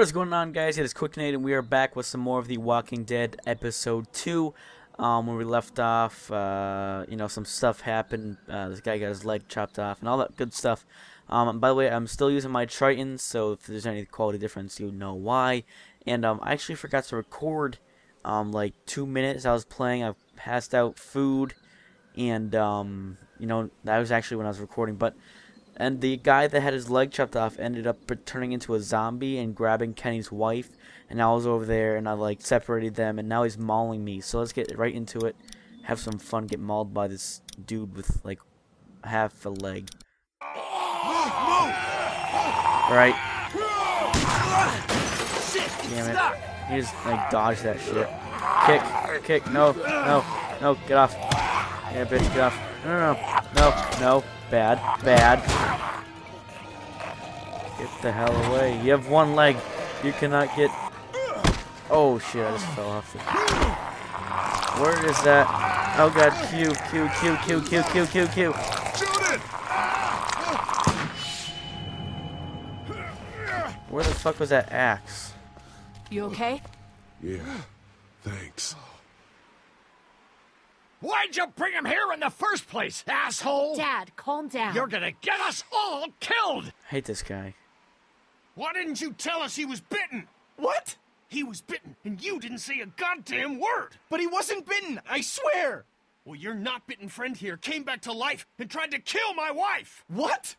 What is going on, guys? It is Quick Nate, and we are back with some more of The Walking Dead Episode 2. When we left off, you know, some stuff happened. This guy got his leg chopped off and all that good stuff. By the way, I'm still using my Triton, so if there's any quality difference, you know why. And I actually forgot to record like 2 minutes. I was playing, I passed out food, and you know, that was actually when I was recording. And the guy that had his leg chopped off ended up turning into a zombie and grabbing Kenny's wife. And I was over there and I like separated them, and now he's mauling me. So let's get right into it. Have some fun, get mauled by this dude with like half a leg. Right. Damn it. He just like dodged that shit. Kick, no, get off. Yeah, bitch, get off. No. Bad. Get the hell away. You have one leg. You cannot get... Oh, shit, I just fell off the... Where is that? Oh, God, Q. Shoot it! Where the fuck was that axe? You okay? Yeah, thanks. Why'd you bring him here in the first place, asshole? Dad, calm down. You're gonna get us all killed! I hate this guy. Why didn't you tell us he was bitten? What? He was bitten, and you didn't say a goddamn word! But he wasn't bitten, I swear! Well, your not-bitten friend here came back to life and tried to kill my wife! What?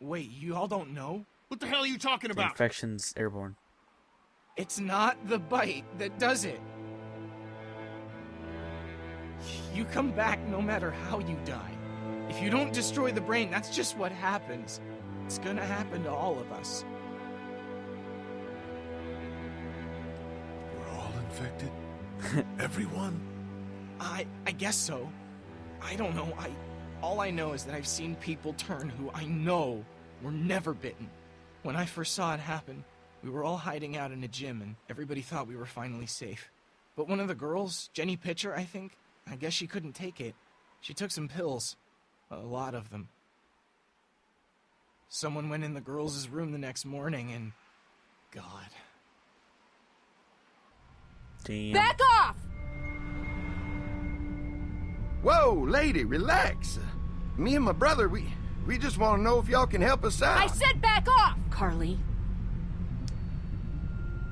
Wait, you all don't know? What the hell are you talking The about? infection's airborne. It's not the bite that does it. You come back no matter how you die. If you don't destroy the brain, that's just what happens. It's gonna happen to all of us. We're all infected? Everyone? I guess so. I don't know. All I know is that I've seen people turn who I know were never bitten. When I first saw it happen, we were all hiding out in a gym and everybody thought we were finally safe. But one of the girls, Jenny Pitcher, I think, I guess she couldn't take it. She took some pills. A lot of them. Someone went in the girls' room the next morning and... God. Damn. Back off! Whoa, lady, relax. Me and my brother, we just want to know if y'all can help us out. I said back off! Carly.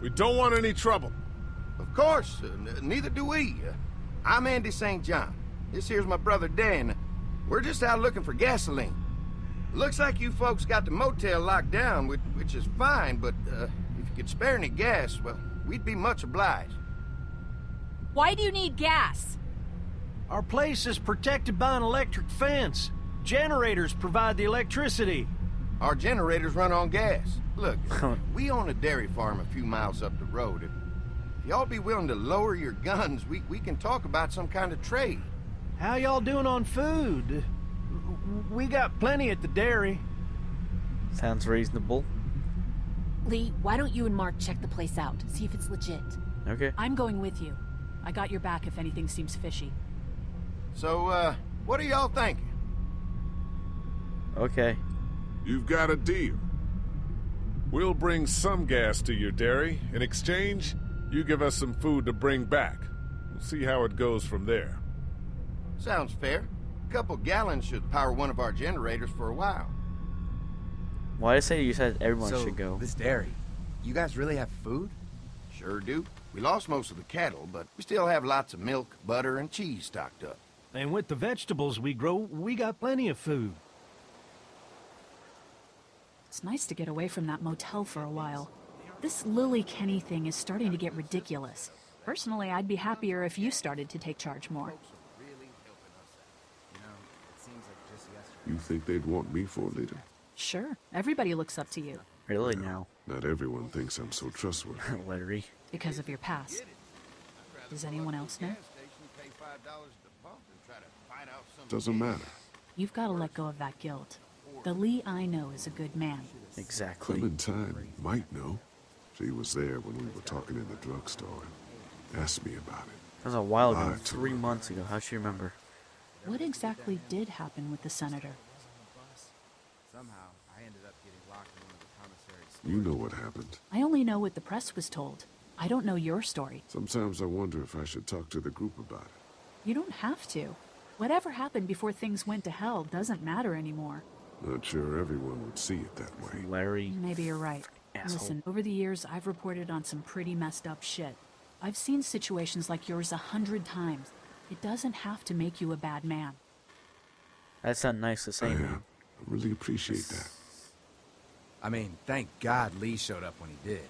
We don't want any trouble. Of course, neither do we. I'm Andy St. John. This here's my brother Dan. We're just out looking for gasoline. Looks like you folks got the motel locked down, which is fine, but if you could spare any gas, well, we'd be much obliged. Why do you need gas? Our place is protected by an electric fence. Generators provide the electricity. Our generators run on gas. Look, we own a dairy farm a few miles up the road. If y'all be willing to lower your guns, we can talk about some kind of trade. How y'all doing on food? We got plenty at the dairy. Sounds reasonable. Lee, why don't you and Mark check the place out, see if it's legit. Okay. I'm going with you. I got your back if anything seems fishy. So, what are y'all thinking? Okay. You've got a deal. We'll bring some gas to your dairy. In exchange, you give us some food to bring back. We'll see how it goes from there. Sounds fair. A couple gallons should power one of our generators for a while. Why did I say you said everyone should go? This dairy, you guys really have food? Sure do. We lost most of the cattle, but we still have lots of milk, butter, and cheese stocked up. And with the vegetables we grow, we got plenty of food. It's nice to get away from that motel for a while. This Lily Kenny thing is starting to get ridiculous. Personally, I'd be happier if you started to take charge more. You think they'd want me for a leader? Sure, everybody looks up to you. Really now? Not everyone thinks I'm so trustworthy. Larry. Because of your past. Does anyone else know? Doesn't matter. You've got to let go of that guilt. The Lee I know is a good man. Exactly. Clementine might know. She was there when we were talking in the drugstore and asked me about it. That was a while ago. Lied to 3 her. months ago. How'd she remember? What exactly did happen with the senator? Somehow, I ended up getting locked in one of the commissary's You know what happened. I only know what the press was told. I don't know your story. Sometimes I wonder if I should talk to the group about it. You don't have to. Whatever happened before things went to hell doesn't matter anymore. Not sure everyone would see it that way. Larry. Maybe you're right. Asshole. Listen, over the years, I've reported on some pretty messed up shit. I've seen situations like yours 100 times. It doesn't have to make you a bad man. That's not nice to say, man. I really appreciate that. I mean, thank God Lee showed up when he did.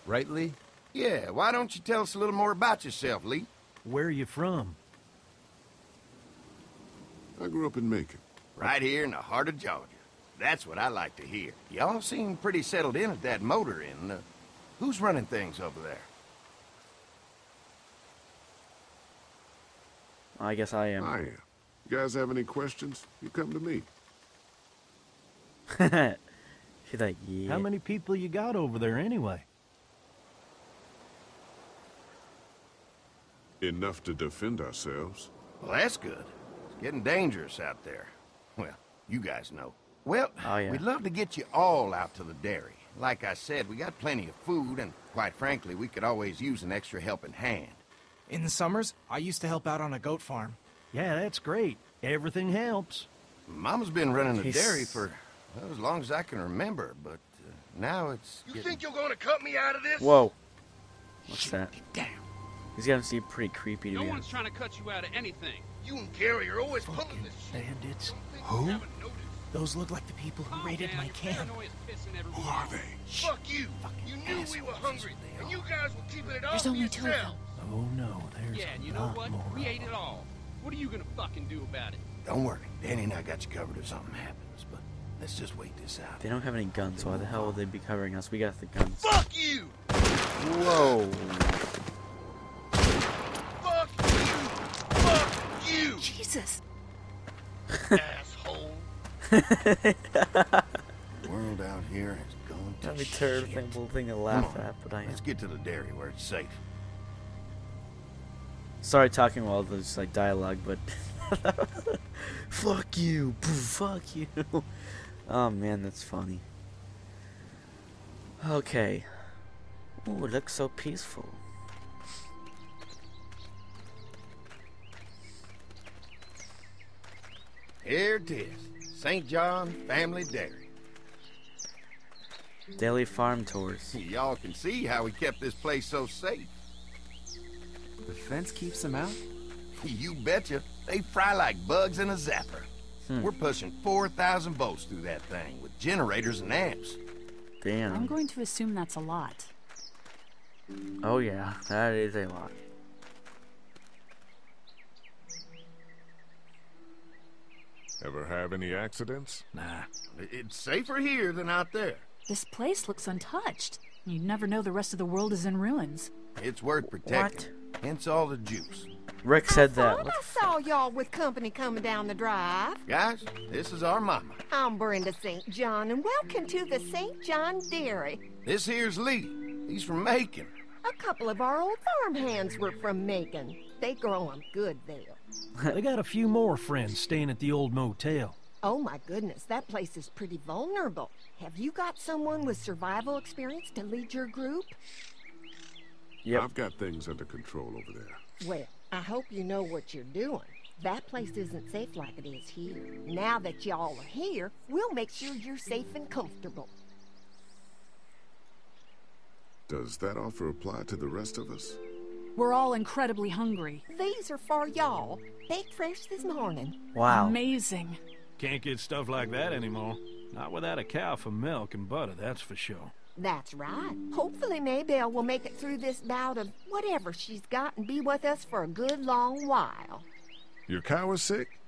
Right, Lee? Yeah, why don't you tell us a little more about yourself, Lee? Where are you from? I grew up in Macon. Right here in the heart of Georgia. That's what I like to hear. Y'all seem pretty settled in at that motor inn. Who's running things over there? I guess I am. I am. You guys have any questions? You come to me. She's like, yeah. How many people you got over there anyway? Enough to defend ourselves. Well, that's good. It's getting dangerous out there. Well, you guys know. Well, Oh, yeah. we'd love to get you all out to the dairy. Like I said, we got plenty of food, and quite frankly, we could always use an extra helping hand. In the summers, I used to help out on a goat farm. Yeah, that's great. Everything helps. Mama's been running the He's- dairy for well, as long as I can remember, but now it's You getting... think you're gonna cut me out of this? Whoa. What's that? Damn. He's gonna seem pretty creepy to No me. one's trying to cut you out of anything. You and Gary are always pulling this shit. Bandits. Who? Those look like the people who raided my camp. Who are they? Fuck you. You knew we were hungry, and you guys were keeping it all There's for only 2 of them. yourselves. Oh no, there's Yeah, and you a know lot what? more. We ate it all. What are you gonna fucking do about it? Don't worry. Danny and I got you covered if something happens, but let's just wait this out. They don't have any guns. Why the hell would they be covering us? We got the guns. Fuck you. Whoa. Fuck you. Fuck you. Jesus. Asshole. The world out here has gone to That'd be shit. terrible thing to laugh Come on, at, but I am. Let's get to the dairy where it's safe. Sorry talking while there's like dialogue, but fuck you, fuck you. Oh man, that's funny. Okay. Ooh, it looks so peaceful. Here it is. St. John Family Dairy. Daily farm tours. Y'all can see how we kept this place so safe. The fence keeps them out? You betcha. They fry like bugs in a zapper. We're pushing 4,000 volts through that thing with generators and amps. Damn. I'm going to assume that's a lot. Oh yeah, that is a lot. Ever have any accidents? Nah, it's safer here than out there. This place looks untouched. You'd never know the rest of the world is in ruins. It's worth protecting. Hence all the juice. Rick said that. Thought I saw y'all with company coming down the drive. Guys, this is our mama. I'm Brenda St. John, and welcome to the St. John Dairy. This here's Lee. He's from Macon. A couple of our old farmhands were from Macon. They grow 'em good there. They got a few more friends staying at the old motel. Oh my goodness, that place is pretty vulnerable. Have you got someone with survival experience to lead your group? Yep. I've got things under control over there. Well, I hope you know what you're doing. That place isn't safe like it is here. Now that y'all are here, we'll make sure you're safe and comfortable. Does that offer apply to the rest of us? We're all incredibly hungry. These are for y'all. Baked fresh this morning. Wow. Amazing. Can't get stuff like that anymore. Not without a cow for milk and butter, that's for sure. That's right. Hopefully Maybelle will make it through this bout of whatever she's got and be with us for a good long while. Your cow is sick?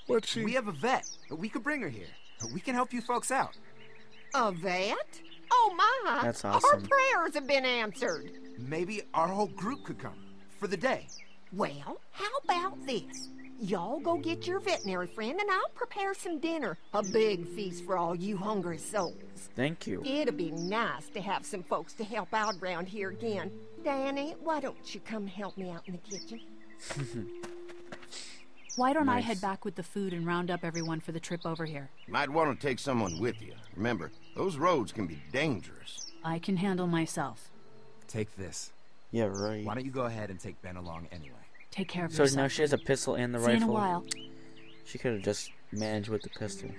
What's she... We have a vet. We could bring her here. We can help you folks out. A vet? Oh my! That's Our awesome. prayers have been answered. Maybe our whole group could come. For the day. Well, how about this? Y'all go get your veterinary friend and I'll prepare some dinner. A big feast for all you hungry souls. Thank you. It'll be nice to have some folks to help out around here again. Danny, why don't you come help me out in the kitchen? Why don't I Nice. head back with the food and round up everyone for the trip over here? Might want to take someone with you. Remember, those roads can be dangerous. I can handle myself. Take this. Yeah, right. Why don't you go ahead and take Ben along anyway? Take care of So yourself. now she has a pistol and the See you in a rifle. while. She could have just managed with the pistol.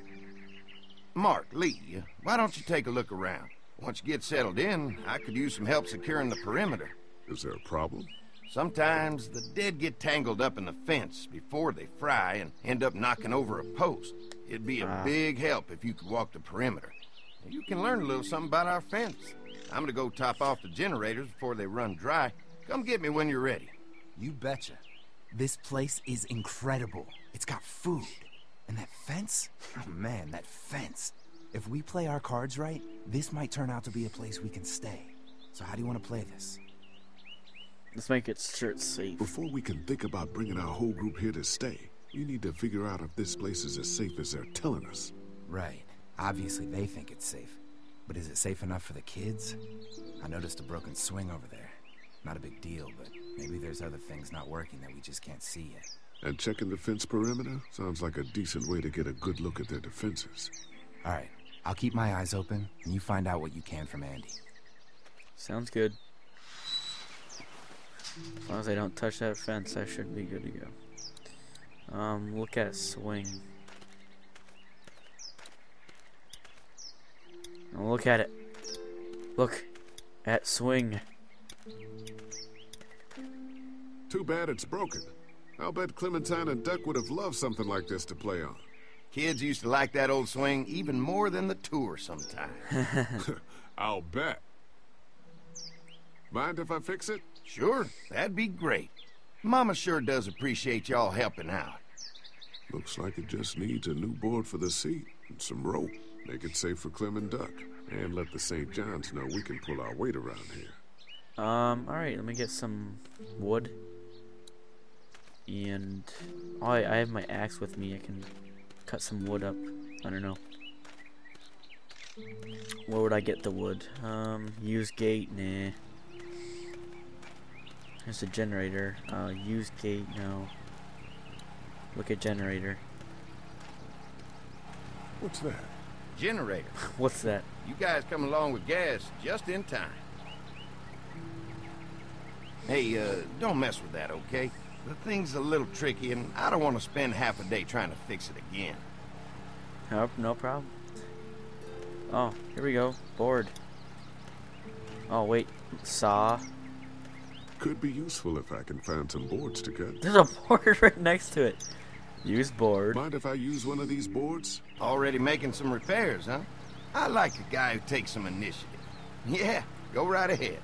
Mark, Lee, why don't you take a look around? Once you get settled in, I could use some help securing the perimeter. Is there a problem? Sometimes the dead get tangled up in the fence before they fry and end up knocking over a post. It'd be a big help if you could walk the perimeter. You can learn a little something about our fence. I'm gonna go top off the generators before they run dry. Come get me when you're ready. You betcha. This place is incredible. It's got food. And that fence? Oh man, that fence. If we play our cards right, this might turn out to be a place we can stay. So how do you want to play this? Let's make it sure it's safe. Before we can think about bringing our whole group here to stay, we need to figure out if this place is as safe as they're telling us. Right. Obviously they think it's safe. But is it safe enough for the kids? I noticed a broken swing over there. Not a big deal, but maybe there's other things not working that we just can't see yet. And checking the fence perimeter sounds like a decent way to get a good look at their defenses. All right. I'll keep my eyes open, and you find out what you can from Andy. Sounds good. As long as I don't touch that fence, I should be good to go. Look at swing. Now look at it. Look at swing. Too bad it's broken. I'll bet Clementine and Duck would have loved something like this to play on. Kids used to like that old swing even more than the tour sometimes. I'll bet. Mind if I fix it? Sure, that'd be great. Mama sure does appreciate y'all helping out. Looks like it just needs a new board for the seat and some rope. Make it safe for Clem and Duck. And let the St. John's know we can pull our weight around here. Alright, let me get some wood. And oh, I have my axe with me. I can cut some wood up. I don't know. Where would I get the wood? Use gate, nah. There's a generator. Use gate, no. Look at generator. What's that? Generator. What's that? You guys come along with gas just in time. Hey, don't mess with that, okay? The thing's a little tricky, and I don't want to spend half a day trying to fix it again. Nope, no problem. Oh, here we go. Board. Oh, wait. Saw. Could be useful if I can find some boards to cut. There's a board right next to it. Use board. Mind if I use one of these boards? Already making some repairs, huh? I like a guy who takes some initiative. Yeah, go right ahead.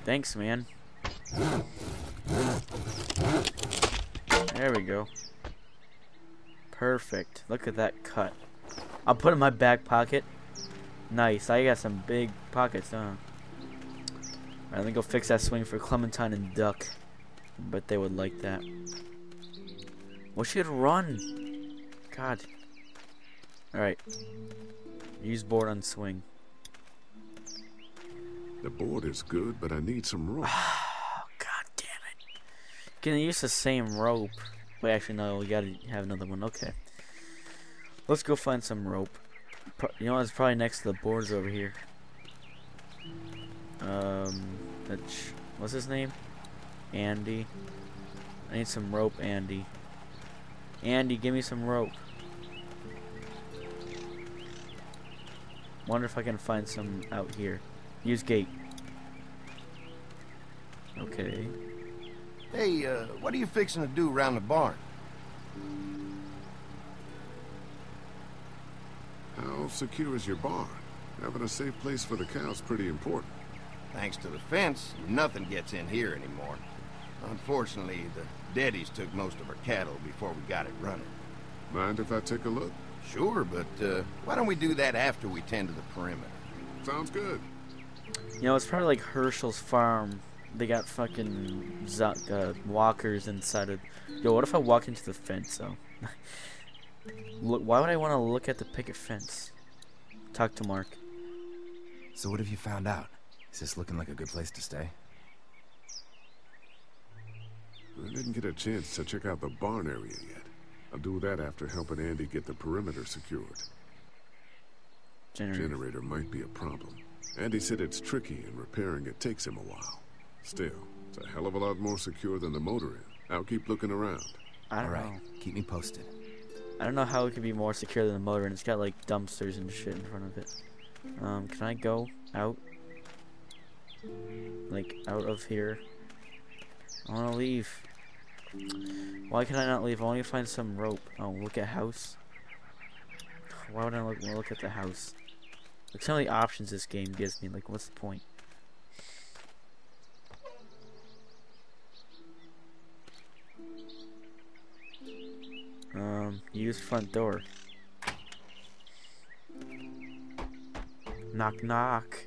Thanks, man. There we go. Perfect. Look at that cut. I'll put it in my back pocket. Nice. I got some big pockets, huh? Alright, let me go fix that swing for Clementine and Duck. Bet they would like that. Well, she could run. God. Alright. Use board on swing. The board is good, but I need some rope. Oh, god damn it. Can use the same rope. Wait, actually, no, we gotta have another one. Okay. Let's go find some rope. You know, it's probably next to the boards over here. What's his name? Andy. I need some rope, Andy. Andy, give me some rope. Wonder if I can find some out here. Use gate. Okay. Hey, what are you fixing to do around the barn? How secure is your barn? Having a safe place for the cows pretty important. Thanks to the fence, nothing gets in here anymore. Unfortunately, the Daddies took most of our cattle before we got it running. Mind if I take a look? Sure, but why don't we do that after we tend to the perimeter? Sounds good. You know, it's probably like Herschel's farm. They got fucking walkers inside of... Yo, what if I walk into the fence, though? Look, why would I want to look at the picket fence? Talk to Mark. So what have you found out? Is this looking like a good place to stay? I didn't get a chance to check out the barn area yet. I'll do that after helping Andy get the perimeter secured. Generator might be a problem. Andy said it's tricky and repairing it takes him a while. Still, it's a hell of a lot more secure than the motor inn. I'll keep looking around. I don't know. Keep me posted. I don't know how it could be more secure than the motor inn. It's got like dumpsters and shit in front of it. Can I go out? Like, out of here? I wanna leave. Why can I not leave? I want to find some rope. Oh, look at house. Why would I look at the house? Look some of the options this game gives me. Like, what's the point? Use front door. Knock knock.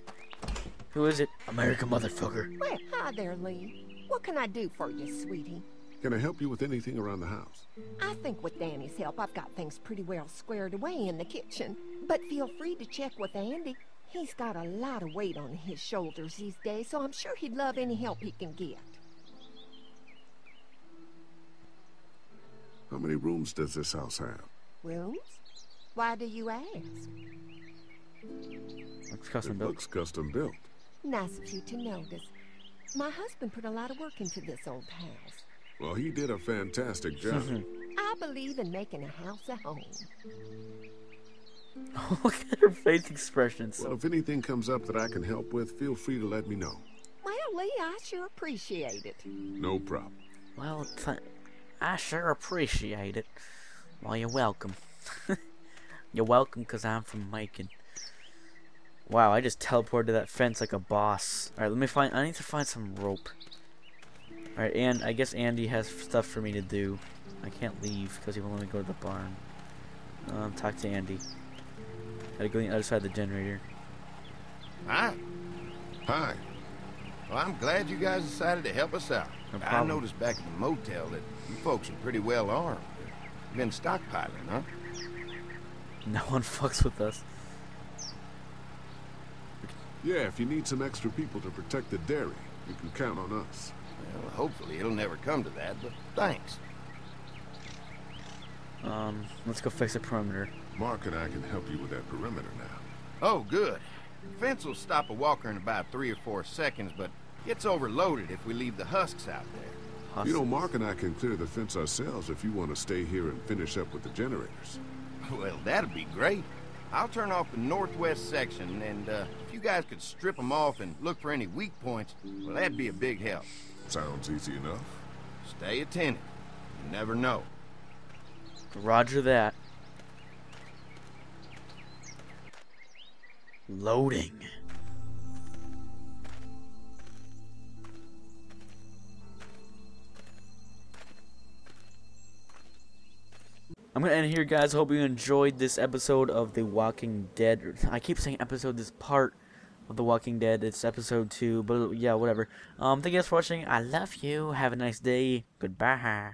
Who is it? America, motherfucker. Well, hi there, Lee. What can I do for you, sweetie? Can I help you with anything around the house? I think with Danny's help, I've got things pretty well squared away in the kitchen. But feel free to check with Andy. He's got a lot of weight on his shoulders these days, so I'm sure he'd love any help he can get. How many rooms does this house have? Rooms? Why do you ask? Looks custom built. Looks custom built. Nice of you to notice. My husband put a lot of work into this old house. Well, he did a fantastic job. I believe in making a house a home. Look at her face expressions. Well, if anything comes up that I can help with, feel free to let me know. Well, Lee, I sure appreciate it. No problem. Well, I sure appreciate it. Well, you're welcome. You're welcome because I'm from Macon. Wow, I just teleported to that fence like a boss. Alright, I need to find some rope. Alright, and I guess Andy has stuff for me to do. I can't leave because he won't let me go to the barn. Talk to Andy. Gotta go to the other side of the generator. Hi. Hi. Well, I'm glad you guys decided to help us out. No I problem. noticed back at the motel that you folks are pretty well armed. Been stockpiling, huh? No one fucks with us. Yeah, if you need some extra people to protect the dairy, you can count on us. Well, hopefully it'll never come to that, but thanks. Let's go fix the perimeter. Mark and I can help you with that perimeter now. Oh, good. The fence will stop a walker in about 3 or 4 seconds, but gets overloaded if we leave the husks out there. You know, Mark and I can clear the fence ourselves if you want to stay here and finish up with the generators. Well, that'd be great. I'll turn off the northwest section, and if you guys could strip them off and look for any weak points, well, that'd be a big help. Sounds easy enough. Stay attentive. You never know. Roger that. Loading. I'm gonna end here, guys. Hope you enjoyed this episode of The Walking Dead. I keep saying episode, this part of The Walking Dead. It's episode 2, but yeah, whatever. Thank you guys for watching. I love you. Have a nice day. Goodbye.